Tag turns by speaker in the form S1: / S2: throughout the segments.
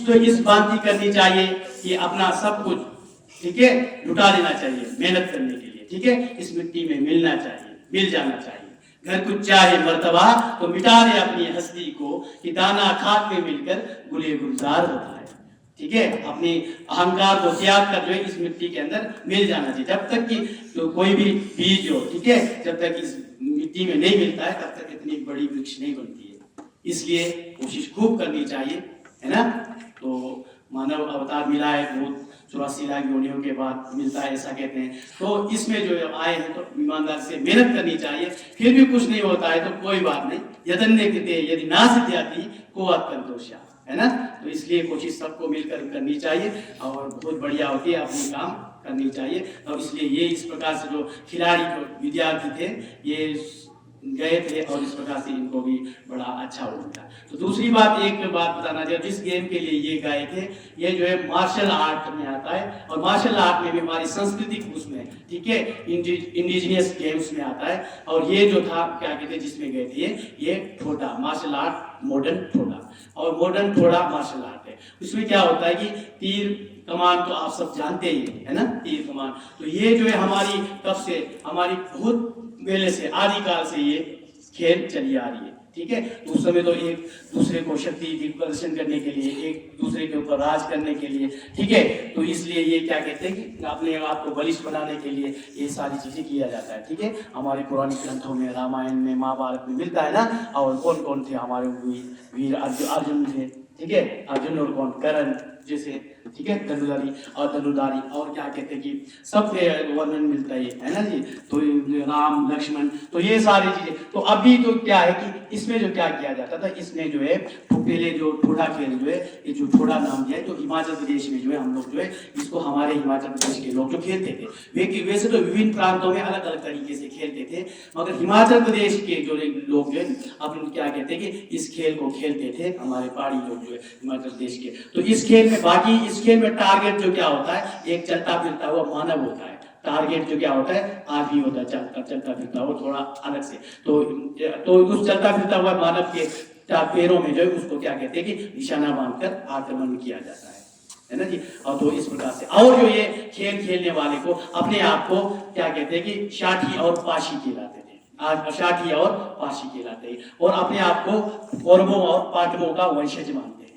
S1: तो इस बात की करनी चाहिए कि अपना सब कुछ, ठीक है, लुटा देना चाहिए मेहनत करने के लिए, ठीक है, इस मिट्टी में मिलना चाहिए, मिल जाना चाहिए। घर कुछ चाहे मर्तबा तो मिटा दे अपनी हस्ती को, कि दाना खाक में मिलकर गुले गुलजार होता है, ठीक है। अपनी अहंकार को त्याग कर जो है इस मिट्टी के अंदर मिल जाना चाहिए। जब तक कि तो कोई भी बीज हो, ठीक है, जब तक इस मिट्टी में नहीं मिलता है तब तक इतनी बड़ी वृक्ष नहीं बनती है। इसलिए कोशिश खूब करनी चाहिए, है ना। तो मानव अवतार मिला है, बहुत 84 लाख योनियों के बाद मिलता है, ऐसा कहते हैं। तो इसमें जो आए हैं तो ईमानदार से मेहनत करनी चाहिए। फिर भी कुछ नहीं होता है तो कोई बात नहीं, यदन्य कृते यदि ना सिद्ध्यति कोअत कंतोषा, है ना। तो इसलिए कोशिश सबको मिलकर करनी चाहिए और बहुत बढ़िया होती है, अपनी काम करनी चाहिए। और इसलिए ये इस प्रकार से जो खिलाड़ी जो विद्यार्थी थे ये गए थे और इस प्रकार से इनको भी बड़ा अच्छा हो गया। तो दूसरी बात, एक बात बताना चाहिए, जिस गेम के लिए ये गए थे ये जो है मार्शल आर्ट में आता है, और मार्शल आर्ट में भी हमारी सांस्कृतिक उसमें, ठीक है, इंडिजिनियस गेम्स में आता है। और ये जो था क्या कहते हैं जिसमें गए थे ये ठोडा मार्शल आर्ट, मॉडर्न ठोडा, और मॉडर्न ठोडा मार्शल आर्ट है। उसमें क्या होता है कि तीर कमान तो आप सब जानते ही है ना, तीर कमान। तो ये जो है हमारी कब से, हमारी बहुत पहले से, आदिकाल से ये खेल चली आ रही है, ठीक है। तो उस समय तो एक दूसरे को शक्ति की प्रदर्शन करने के लिए, एक दूसरे के ऊपर राज करने के लिए, ठीक है, तो इसलिए ये क्या कहते हैं कि अपने आप को बलिष्ठ बनाने के लिए ये सारी चीजें किया जाता है, ठीक है। हमारे पुराने ग्रंथों में, रामायण में, महाभारत में मिलता है ना। और कौन कौन थे हमारे वीर, अर्जुन थे, ठीक है, अर्जुन और कौन, कर्ण जैसे, ठीक है, धनुधारी और क्या कहते हैं कि सब वर्णन मिलता है ना जी। तो राम लक्ष्मण, तो ये सारी चीजें। तो अभी तो क्या है कि इसमें जो क्या किया जाता था, इसमें जो है तो पहले जो ठोडा खेल जो है, ये जो ठोडा नाम दिया है, तो हिमाचल प्रदेश में जो है हम लोग जो है इसको, हमारे हिमाचल प्रदेश के लोग जो खेलते थे, वैसे तो विभिन्न प्रांतों में अलग अलग तरीके से खेलते थे, मगर हिमाचल प्रदेश के जो लोग जो है अपन क्या कहते हैं कि इस खेल को खेलते थे, हमारे पहाड़ी लोग जो है हिमाचल प्रदेश के। तो इस खेल में, बाकी इस खेल में टारगेट जो क्या होता है, एक चलता फिरता हुआ मानव होता है। टारगेट जो क्या होता है, आदमी होता है, चलता फिरता हुआ थोड़ा अलग से। तो उस चलता फिरता हुआ मानव के पैरों में जो है उसको क्या कहते हैं कि निशाना बांधकर आक्रमण किया जाता है ना जी। और तो इस प्रकार से, और जो ये खेल खेलने वाले को अपने आप को क्या कहते हैं कि शाठी और पाशी कहलाते थे, आज शाठी और पाशी कहलाते हैं, और अपने आप को कौरवों और पांडवों का वंशज मानते हैं,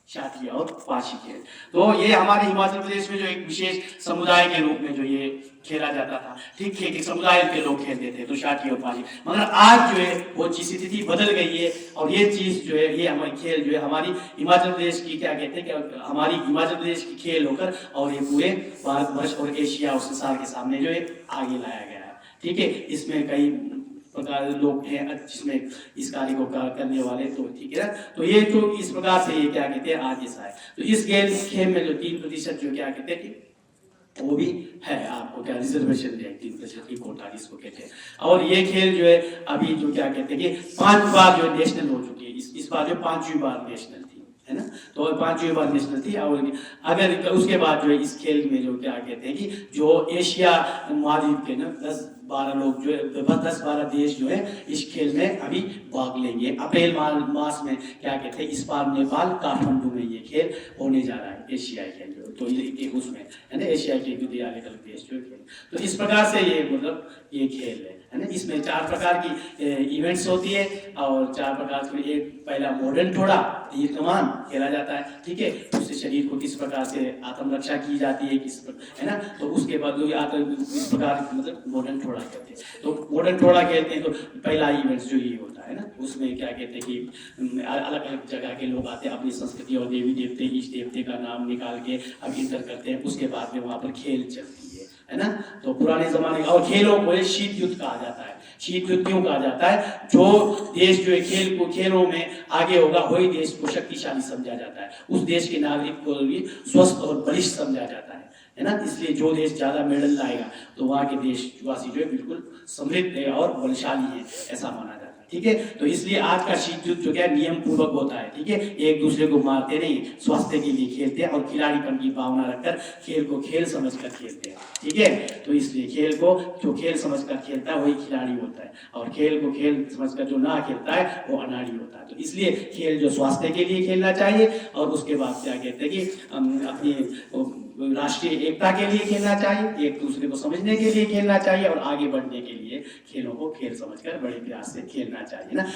S1: शाठी और पाशी खेल। तो ये हमारे हिमाचल प्रदेश में जो एक विशेष समुदाय के रूप में जो ये खेला जाता था, ठीक है, समुदाय के लोग खेलते थे, तो शाठी और पाशी। मगर आज जो है वो चीज स्थिति बदल गई है, और ये चीज जो है, ये हमारी खेल जो है हमारी हिमाचल प्रदेश की क्या कहते हैं कि हमारी हिमाचल प्रदेश की खेल होकर और ये पूरे भारतवर्ष और एशिया और संसार के सामने जो है आगे लाया गया है, ठीक है। इसमें कई प्रकार लोग हैं जिसमें इस कार्य को करने वाले, तो ठीक है ना। तो ये तो इस प्रकार से ये क्या कहते हैं आगे सा है। तो इस खेल में जो 3% जो क्या कहते हैं कि वो भी है, आपको क्या रिजर्वेशन दिया 3% की कोटा जिसको कहते हैं। और ये खेल जो है अभी जो क्या कहते हैं कि 5 बार जो नेशनल हो चुकी है, इस बार जो 5वीं बार नेशनल थी, है ना। तो 5वीं बार नेशनल थी। और अगर उसके बाद जो है इस खेल में जो क्या कहते हैं कि जो एशिया महाद्वीप के ना 10-12 लोग जो है, 10-12 देश जो है इस खेल में अभी भाग लेंगे। अप्रैल मास में क्या कहते हैं, इस बार नेपाल काठमांडू में ये खेल होने जा रहा है, एशियाई खेल जो, तो ये उसमें है ना, एशियाई खेल भी अलग अलग देश जो खेल। तो इस प्रकार से ये मतलब ये खेल है ना। इसमें 4 प्रकार की इवेंट्स होती है, और 4 प्रकार से, एक पहला मॉडर्न ठोडा, तीर कमान खेला जाता है, ठीक है। उससे शरीर को किस प्रकार से आत्मरक्षा की जाती है, है ना। तो उसके बाद इस प्रकार मतलब मॉडर्न ठोडा कहते हैं। तो मॉडर्न ठोडा खेलते हैं तो पहला इवेंट जो ये होता है ना, उसमें क्या कहते हैं कि अलग अलग जगह के लोग आते हैं, अपनी संस्कृति और देवी देवते, इष्ट देवते का नाम निकाल के अब इंटर करते हैं। उसके बाद में वहाँ पर खेल चलती है ना। तो पुराने जमाने का, और खेलों को शीत युद्ध कहा जाता है। शीत युद्ध क्यों कहा जाता है, जो देश जो है खेलों में आगे होगा वही देश को शक्तिशाली समझा जाता है, उस देश के नागरिक को भी स्वस्थ और बलिष्ठ समझा जाता है ना। इसलिए जो देश ज्यादा मेडल लाएगा तो वहाँ के देशवासी जो है बिल्कुल समृद्ध है और बलशाली है, ऐसा माना जाता है। ठीक है। तो इसलिए आज का शीत युद्ध जो क्या नियम पूर्वक होता है, ठीक है, एक दूसरे को मारते नहीं, स्वास्थ्य के लिए खेलते हैं और खिलाड़ीपन की भावना रखकर खेल को खेल समझकर खेलते हैं, ठीक है। तो इसलिए खेल को जो खेल समझकर खेलता है वही खिलाड़ी होता है, और खेल को खेल समझकर जो ना खेलता है वो अनाड़ी होता है। तो इसलिए खेल जो स्वास्थ्य के लिए खेलना चाहिए, और उसके बाद क्या कहते हैं कि अपनी राष्ट्रीय एकता के लिए खेलना चाहिए, एक दूसरे को समझने के लिए खेलना चाहिए, और आगे बढ़ने के लिए खेलों को खेल समझकर बड़े प्यार से खेलना चाहिए ना।